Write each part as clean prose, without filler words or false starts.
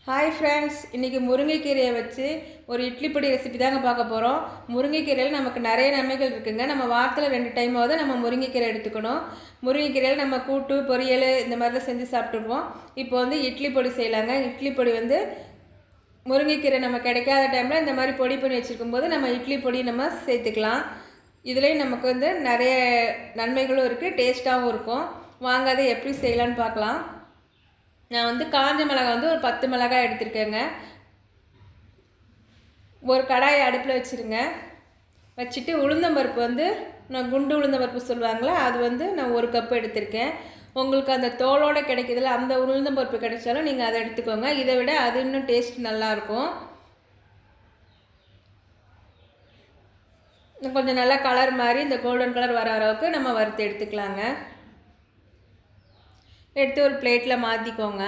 Hi friends, இன்றைக்கி முருங்கைக்கீரையை வச்சு ஒரு இட்லி பொடி ரெசிபி தாங்க பார்க்க போகிறோம். முருங்கைக்கீரையில் நமக்கு நிறைய நன்மைகள் இருக்குதுங்க. நம்ம வாரத்தில் 2 டைமாவது நம்ம முருங்கைக்கீரை எடுத்துக்கணும். முருங்கைக்கீரையில் நம்ம கூட்டு பொரியல் இந்த மாதிரிலாம் செஞ்சு சாப்பிட்ருப்போம். இப்போ வந்து இட்லி பொடி செய்யலாங்க. இட்லி பொடி வந்து முருங்கைக்கீரை நம்ம கிடைக்காத டைமில் இந்த மாதிரி பொடி பண்ணி வச்சுருக்கும் போது நம்ம இட்லி பொடி நம்ம சேர்த்துக்கலாம். இதுலேயும் நமக்கு வந்து நிறைய நன்மைகளும் இருக்குது, டேஸ்ட்டாகவும் இருக்கும். வாங்க அதை எப்படி செய்யலான்னு பார்க்கலாம். நான் வந்து காஞ்ச மிளகாய் வந்து ஒரு 10 மிளகாய் எடுத்துருக்கேங்க. ஒரு கடாயை அடுப்பில் வச்சுருங்க. வச்சுட்டு உளுந்தம்பருப்பு வந்து நான் குண்டு உளுந்தம்பருப்பு சொல்லுவாங்களே, அது வந்து நான் 1 கப்பு எடுத்திருக்கேன். உங்களுக்கு அந்த தோலோடு கிடைக்கிறதுல அந்த உளுந்தம்பருப்பு கிடைச்சாலும் நீங்கள் அதை எடுத்துக்கோங்க. இதை விட அது இன்னும் டேஸ்ட் நல்லாயிருக்கும். கொஞ்சம் நல்லா கலர் மாதிரி இந்த கோல்டன் கலர் வர அளவுக்கு நம்ம வறுத்து எடுத்துக்கலாங்க. எடுத்து ஒரு பிளேட்டில் மாற்றிக்கோங்க.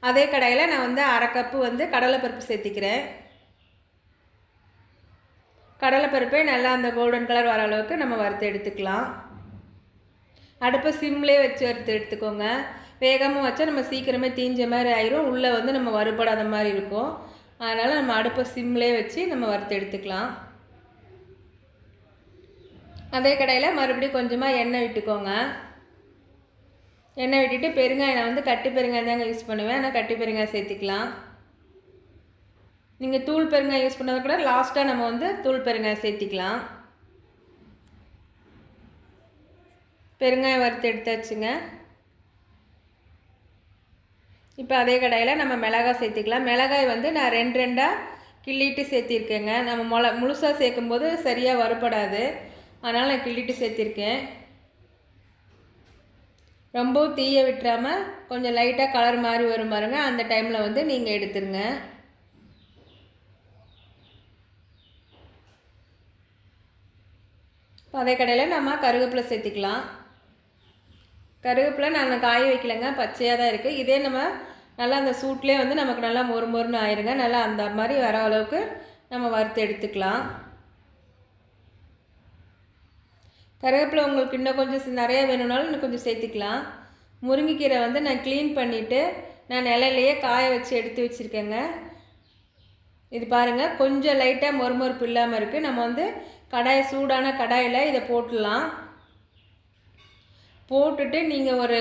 அதே கடாயில் நான் வந்து 1/2 கப்பு வந்து கடலைப்பருப்பு சேர்த்திக்கிறேன். கடலைப்பருப்பே நல்லா அந்த கோல்டன் கலர் வர அளவுக்கு நம்ம வறுத்து எடுத்துக்கலாம். அடுப்பை சிம்லேயே வச்சு வறுத்து எடுத்துக்கோங்க. வேகமாக வச்சா நம்ம சீக்கிரமே தீஞ்ச மாதிரி ஆயிரும், உள்ளே வந்து நம்ம வறுபடாத மாதிரி இருக்கும். அதனால் நம்ம அடுப்பை சிம்லேயே வச்சு நம்ம வறுத்து எடுத்துக்கலாம். அதே கடாயில் மறுபடியும் கொஞ்சமாக எண்ணெய் விட்டுக்கோங்க. எண்ணெய் விட்டுட்டு பெருங்காயம், நான் வந்து கட்டி பெருங்காயம் தாங்க யூஸ் பண்ணுவேன். ஆனால் கட்டி பெருங்காயம் சேர்த்திக்கலாம். நீங்கள் தூள் பெருங்காயம் யூஸ் பண்ணதை கூட லாஸ்ட்டாக நம்ம வந்து தூள் பெருங்காயம் சேர்த்திக்கலாம். பெருங்காயம் வறுத்து எடுத்தாச்சுங்க. இப்போ அதே கடாயில் நம்ம மிளகாய் சேர்த்திக்கலாம். மிளகாய் வந்து நான் 2 கிள்ளிட்டு சேர்த்திருக்கேங்க. நம்ம முழுசாக சேர்க்கும்போது சரியாக வறுபடாது, அதனால் நான் கிள்ளிட்டு சேர்த்திருக்கேன். ரொம்ப தீய விட்டுறாமல் கொஞ்சம் லைட்டாக கலர் மாதிரி வரும் பாருங்க, அந்த டைமில் வந்து நீங்கள் எடுத்துருங்க. அதே கடையில் நம்ம கருவேப்பிலை சேர்த்திக்கலாம். கருவேப்பிலை நான் காய வைக்கலைங்க, பச்சையாக தான் இருக்குது. இதே நம்ம நல்லா அந்த சூட்லேயே வந்து நமக்கு நல்லா மொறு மொறுன்னு ஆயிருங்க. நல்லா அந்த மாதிரி வர அளவுக்கு நம்ம வறுத்து எடுத்துக்கலாம். கருவேப்பிலை உங்களுக்கு இன்னும் கொஞ்சம் நிறையா வேணும்னாலும் இன்னும் கொஞ்சம் சேர்த்துக்கலாம். முருங்கைக்கீரை வந்து நான் க்ளீன் பண்ணிவிட்டு நான் நிலையிலையே காய வச்சு எடுத்து வச்சுருக்கேங்க. இது பாருங்கள், கொஞ்சம் லைட்டாக மொறுமொறுப்பு இல்லாமல் இருக்குது. நம்ம வந்து சூடான கடாயில் இதை போட்டுடலாம். போட்டுட்டு நீங்கள் ஒரு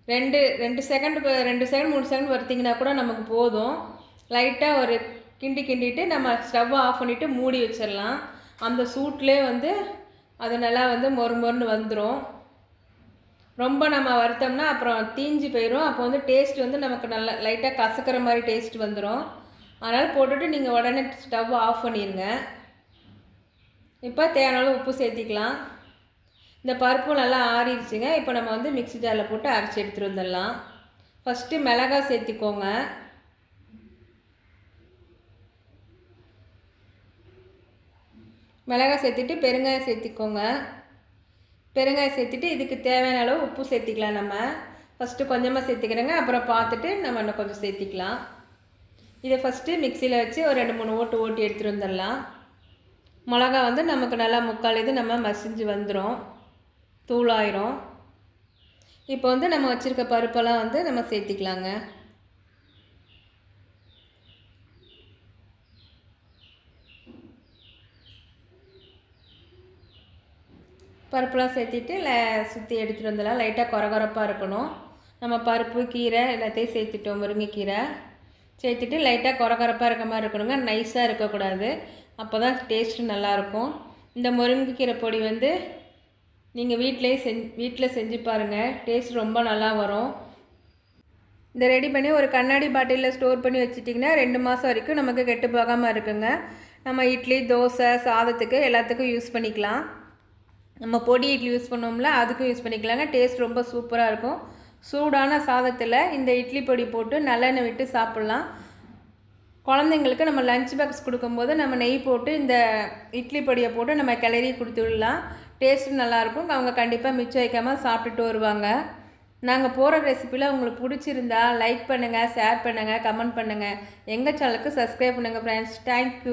2 செகண்ட் 3 செகண்ட் வறுத்திங்கன்னா கூட நமக்கு போதும். லைட்டாக ஒரு கிண்டிட்டு நம்ம ஸ்டவ்வை ஆஃப் பண்ணிவிட்டு மூடி வச்சிடலாம். அந்த சூட்லேயே வந்து அது நல்லா வந்து மொறுன்னு வந்துடும். ரொம்ப நம்ம வறுத்தோம்னா அப்புறம் தீஞ்சு போயிடும். அப்போ வந்து டேஸ்ட் வந்து நமக்கு நல்லா லைட்டாக கசக்கிற மாதிரி டேஸ்ட் வந்துடும். அதனால் போட்டுட்டு நீங்கள் உடனே ஸ்டவ் ஆஃப் பண்ணிடுங்க. இப்போ தேவையான உப்பு சேர்த்திக்கலாம். இந்த பருப்பும் நல்லா ஆறிடுச்சுங்க. இப்போ நம்ம வந்து மிக்ஸி ஜாரில் போட்டு அரைச்சி எடுத்துகிட்டு வந்துடலாம். ஃபஸ்ட்டு மிளகாய் சேர்த்திக்கோங்க. மிளகாய் சேர்த்துட்டு பெருங்காயம் சேர்த்திக்கோங்க. பெருங்காயம் சேர்த்துட்டு இதுக்கு தேவையான அளவு உப்பு சேர்த்திக்கலாம். நம்ம ஃபஸ்ட்டு கொஞ்சமாக சேர்த்திக்கிறேங்க, அப்புறம் பார்த்துட்டு நம்ம இன்னும் கொஞ்சம் சேர்த்திக்கலாம். இதை ஃபஸ்ட்டு மிக்சியில் வச்சு ஒரு 2-3 ஓட்டி எடுத்துகிட்டு வந்துடலாம். மிளகா வந்து நமக்கு நல்லா 3/4 இது நம்ம மசிஞ்சு வந்துடும், தூளாயிரும். இப்போ வந்து நம்ம வச்சுருக்க பருப்பெல்லாம் வந்து நம்ம சேர்த்திக்கலாங்க. பருப்புலாம் சேர்த்திட்டு சுற்றி எடுத்துகிட்டு வந்துடலாம். லைட்டாக கொரகொரப்பாக இருக்கணும். நம்ம பருப்பு கீரை எல்லாத்தையும் சேர்த்துட்டோம். முருங்கைக்கீரை சேர்த்துட்டு லைட்டாக கொரகொரப்பாக இருக்க மாதிரி இருக்கணுங்க, நைஸாக இருக்கக்கூடாது. அப்போ தான் டேஸ்ட்டு நல்லாயிருக்கும். இந்த முருங்கைக்கீரை பொடி வந்து நீங்கள் வீட்டில் செஞ்சு பாருங்கள், டேஸ்ட் ரொம்ப நல்லா வரும். இந்த ரெடி பண்ணி ஒரு கண்ணாடி பாட்டிலில் ஸ்டோர் பண்ணி வச்சுட்டிங்கன்னா 2 மாதம் வரைக்கும் நமக்கு கெட்டு போகாமல் இருக்குங்க. நம்ம இட்லி, தோசை, சாதத்துக்கு எல்லாத்துக்கும் யூஸ் பண்ணிக்கலாம். நம்ம பொடி இட்லி யூஸ் பண்ணோம்ல, அதுக்கும் யூஸ் பண்ணிக்கலாங்க. டேஸ்ட் ரொம்ப சூப்பராக இருக்கும். சூடான சாதத்தில் இந்த இட்லி பொடி போட்டு நல்லெண்ணெய் விட்டு சாப்பிட்லாம். குழந்தைங்களுக்கு நம்ம லஞ்ச் பாக்ஸ் கொடுக்கும்போது நம்ம நெய் போட்டு இந்த இட்லி பொடியை போட்டு நம்ம கிளறி கொடுத்து விடலாம். டேஸ்ட்டு நல்லாயிருக்கும். அவங்க கண்டிப்பாக மிச்சம் வைக்காமல் சாப்பிட்டுட்டு வருவாங்க. நாங்கள் போகிற ரெசிபியில் உங்களுக்கு பிடிச்சிருந்தா லைக் பண்ணுங்கள், ஷேர் பண்ணுங்கள், கமெண்ட் பண்ணுங்கள். எங்கள் சேனலுக்கு சப்ஸ்கிரைப் பண்ணுங்கள் ஃப்ரெண்ட்ஸ். தேங்க்யூ.